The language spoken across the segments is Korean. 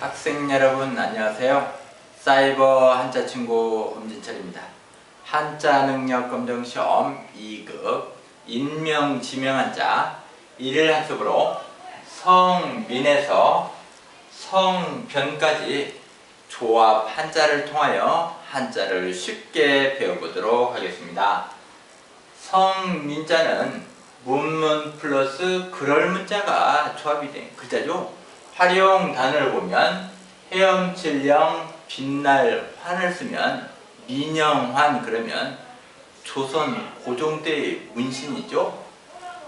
학생 여러분 안녕하세요. 사이버 한자 친구 엄진철입니다. 한자 능력 검정 시험 2급 인명 지명 한자 1일 학습으로 성민에서 성변까지 조합 한자를 통하여 한자를 쉽게 배워보도록 하겠습니다. 성민자는 문문 플러스 그럴 문자가 조합이 된 글자죠. 활용 단어를 보면 헤엄칠령 빛날 환을 쓰면 민영환 그러면 조선 고종 때의 문신이죠.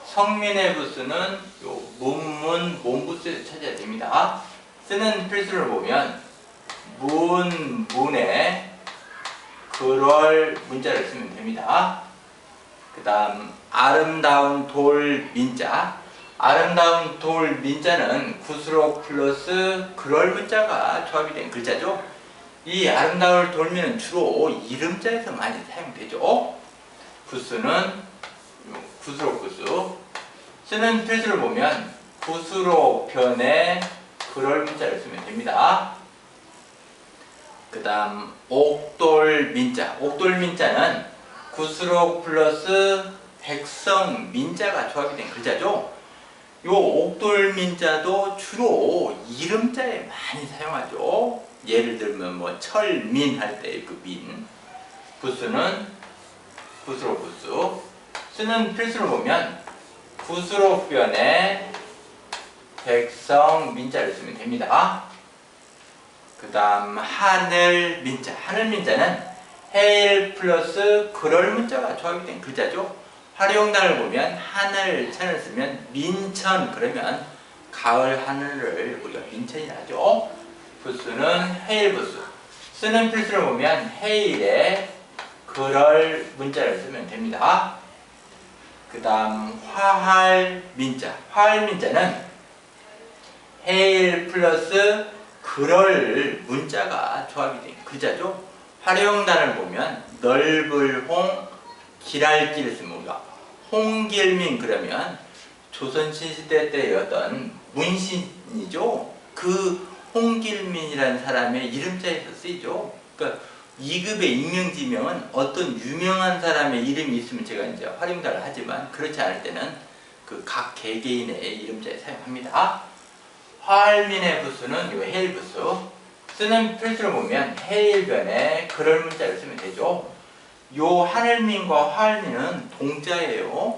성민의 부수는 요 문문 몸부수에서 찾아야 됩니다. 쓰는 필수를 보면 문에 그럴 문자를 쓰면 됩니다. 그 다음 아름다운 돌 민자, 아름다운 돌 민자는 구스록 플러스 그럴 문자가 조합이 된 글자죠. 이 아름다운 돌민은 주로 이름자에서 많이 사용되죠. 구수는 구스록 구수. 쓰는 필수를 보면 구스록 변에 그럴 문자를 쓰면 됩니다. 그 다음 옥돌 민자, 옥돌 민자는 구스록 플러스 백성 민자가 조합이 된 글자죠. 요 옥돌민자도 주로 이름자에 많이 사용하죠. 예를 들면 뭐 철민 할 때 그 민. 부수는 구스록 부수. 쓰는 필수를 보면 구스록 변에 백성 민자를 쓰면 됩니다. 그 다음 하늘 민자. 하늘 민자는 해일 플러스 그럴 문자가 조합이 된 글자죠. 활용단을 보면 하늘 천을 쓰면 민천 그러면 가을 하늘을 우리가 민천이라 하죠. 부수는 해일부수. 쓰는 필수를 보면 해일에 그럴 문자를 쓰면 됩니다. 그 다음 화할민자. 화할민자는 해일 플러스 그럴 문자가 조합이 된 글자죠. 활용단을 보면 넓을 홍 길알길 쓰면 우리가 홍길민 그러면 조선시대 때의 어떤 문신이죠. 그 홍길민이라는 사람의 이름자에서 쓰이죠. 그러니까 2급의 익명지명은 어떤 유명한 사람의 이름이 있으면 제가 이제 활용단을 하지만 그렇지 않을 때는 그 각 개개인의 이름자에 사용합니다. 화할민의 부수는 요 해일부수. 쓰는 필수를 보면 해일변에 그럴 문자를 쓰면 되죠. 요 하늘민과 화할민은 동자예요.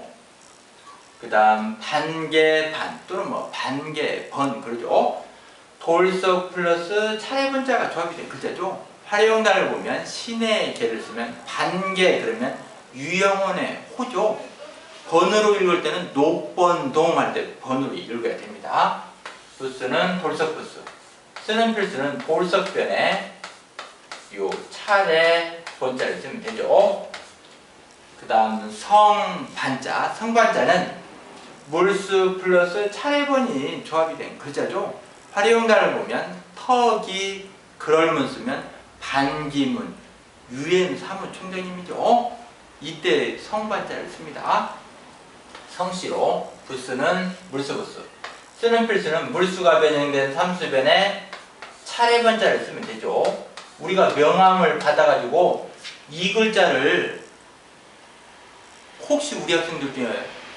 그 다음 반개반 또는 뭐 반개번 그러죠. 돌석 플러스 차례번자가 조합이 된 글자죠. 활용단을 보면 신의 개를 쓰면 반개 그러면 유영원의 호죠. 번으로 읽을 때는 녹번동 할 때 번으로 읽어야 됩니다. 부수는 돌석 부수. 쓰는 필수는 돌석변에 요 차례 번자를 쓰면 되죠. 그 다음 성반자. 성반자는 물수 플러스 차례번이 조합이 된 글자죠. 활용단을 보면 턱이 그럴문 쓰면 반기문 유엔 사무총장님이죠. 이때 성반자를 씁니다. 성씨로. 부수는 물수부수. 쓰는 필수는 물수가 변형된 삼수변에 차례번자를 쓰면 되죠. 우리가 명함을 받아가지고 이 글자를 혹시 우리 학생들 중에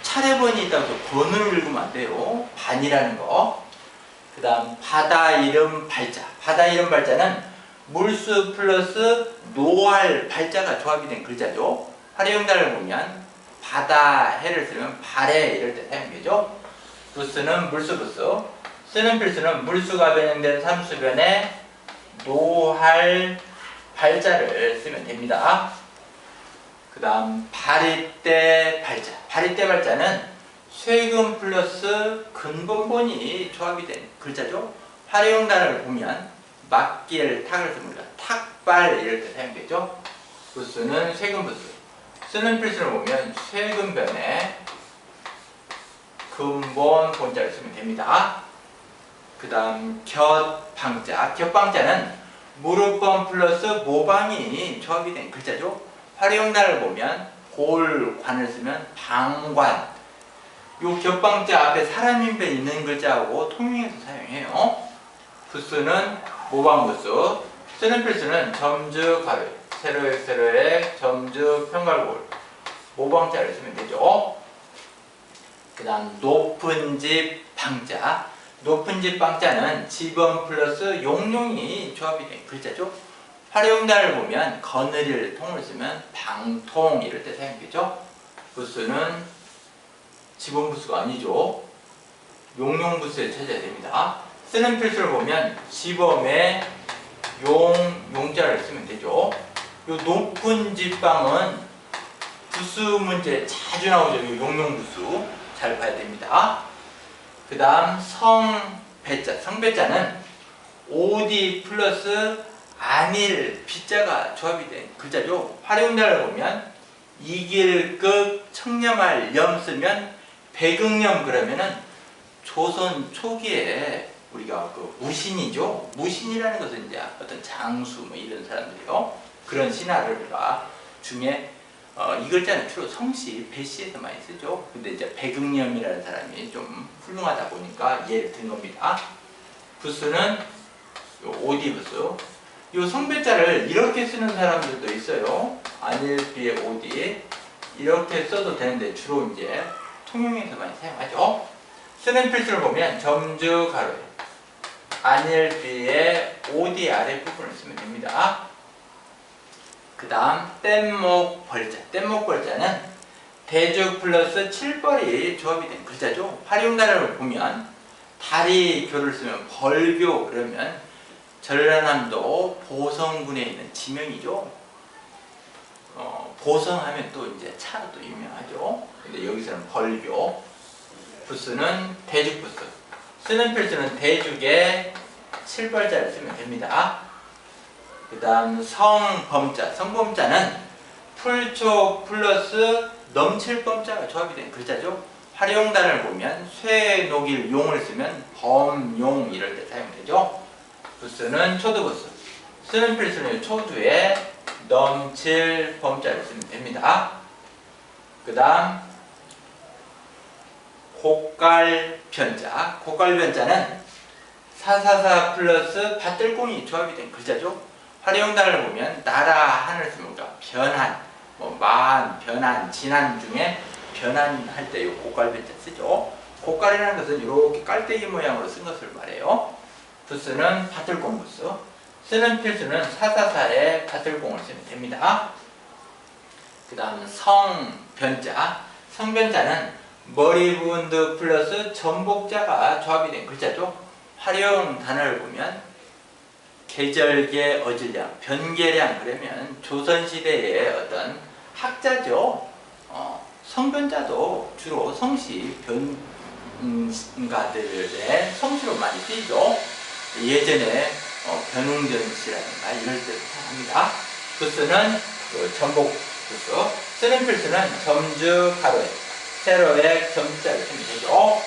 차례번이 있다고 해서 번을 읽으면 안 돼요. 반이라는 거. 그 다음 바다 이름 발자. 바다 이름 발자는 물수 플러스 노할 발자가 조합이 된 글자죠. 활용단을 보면 바다 해를 쓰면 발해 이럴 때 사용되죠. 부수는 물수부수. 쓰는 필수는 물수가 변형된 삼수변에 노할 발자를 쓰면 됩니다. 그 다음 바리떼 발자. 바리떼 발자는 쇠금 플러스 근본본이 조합이 된 글자죠. 활용단을 보면 막길 탁을 씁니다. 탁발 이럴 때 사용되죠. 부수는 쇠금부수. 쓰는 필수를 보면 쇠금변에 근본 본자를 쓰면 됩니다. 그 다음 곁방자. 곁방자는 무릎번 플러스 모방이 조합이 된 글자죠. 활용단을 보면 골관을 쓰면 방관. 요 곁방자 앞에 사람인배 있는 글자하고 통용해서 사용해요. 부수는 모방부수. 쓰는 필수는 점주 가로, 세로액 세로액 점주 평괄골. 모방자를 쓰면 되죠. 그 다음 높은 집 방자. 높은 집 방자는 집원 플러스 용용이 조합이 된 글자죠. 활용단을 보면 거느릴 통을 쓰면 방통 이럴 때 사용되죠. 부수는 집원부수가 아니죠. 용용부수에 찾아야 됩니다. 쓰는 필수를 보면 집엄에 용자를 쓰면 되죠. 요 높은 집방은 부수 문제 자주 나오죠. 요 용용부수 잘 봐야 됩니다. 그 다음 성배자. 성배자는 OD 플러스 안일 비자가 조합이 된 글자죠. 활용단을 보면 이길극 청렴할 염 쓰면 백응염 그러면은 조선 초기에 우리가 그 무신이죠. 무신이라는 것은 이제 어떤 장수 뭐 이런 사람들이요. 그런 신하들과 중에 이 글자는 주로 성씨, 배씨에서 많이 쓰죠. 근데 이제 백응염이라는 사람이 좀 훌륭하다 보니까 얘를 든 겁니다. 부수는 오디 부수. 이 성배자를 이렇게 쓰는 사람들도 있어요. 안일비의 오디 이렇게 써도 되는데 주로 이제 통용에서 많이 사용하죠. 쓰는 필수를 보면 점주 가로에 안일비의 오디 아래 부분을 쓰면 됩니다. 그 다음 뗏목 벌자. 뗏목 벌자는 대죽 플러스 칠벌이 조합이 된 글자죠. 활용단을 보면 다리 교를 쓰면 벌교 그러면 전라남도 보성군에 있는 지명이죠. 보성하면 또 이제 차로 또 유명하죠. 근데 여기서는 벌교. 부수는 대죽 부수. 쓰는 필수는 대죽에 칠벌자를 쓰면 됩니다. 그 다음 성범자. 성범자는 풀초 플러스 넘칠범자가 조합이 된 글자죠. 활용단을 보면 쇠, 녹일, 용을 쓰면 범용 이럴 때 사용되죠. 부수는 초두부수. 쓰는 필수는 초두에 넘칠 범자를 쓰면 됩니다. 그 다음 곡갈변자. 곡갈변자는 사사사 플러스 밭들공이 조합이 된 글자죠. 활용단을 보면 나라 한을 쓰면 변한, 뭐 만, 변한, 진한 중에 변한할 때 이 곡갈변자 쓰죠. 곡갈이라는 것은 이렇게 깔때기 모양으로 쓴 것을 말해요. 부수는 밭들공 부수. 쓰는 필수는 사사사에 밭들공을 쓰면 됩니다. 그 다음 성변자. 성변자는 머리분드 플러스 전복자가 조합이 된 글자죠. 활용 단어를 보면 계절계 어질량, 변계량 그러면 조선시대의 어떤 학자죠. 성변자도 주로 성씨 변가들의 성씨로 많이 쓰이죠. 예전에 변웅전 씨라든가 이럴 때 사용합니다. 부수는 전복 부수. 쓰는 필수는 점주 가로에 세로액 점자를 쓰면 되죠.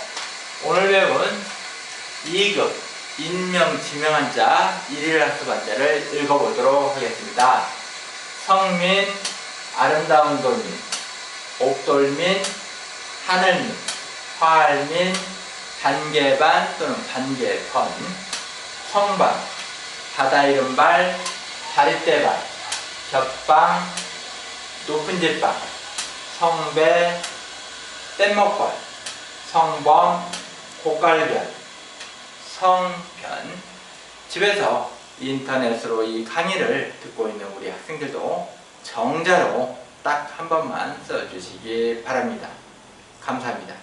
오늘 배운 2급 인명 지명한 자 1일 학습한자를 읽어보도록 하겠습니다. 성민, 아름다운 돌민, 옥돌민, 하늘민, 화알민, 반개반 또는 반개펀, 성방, 바다 이름발, 다리떼발, 겹방, 높은 집방, 성배, 뗏목벌, 성범, 곡갈변, 성변. 집에서 인터넷으로 이 강의를 듣고 있는 우리 학생들도 정자로 딱 한 번만 써주시기 바랍니다. 감사합니다.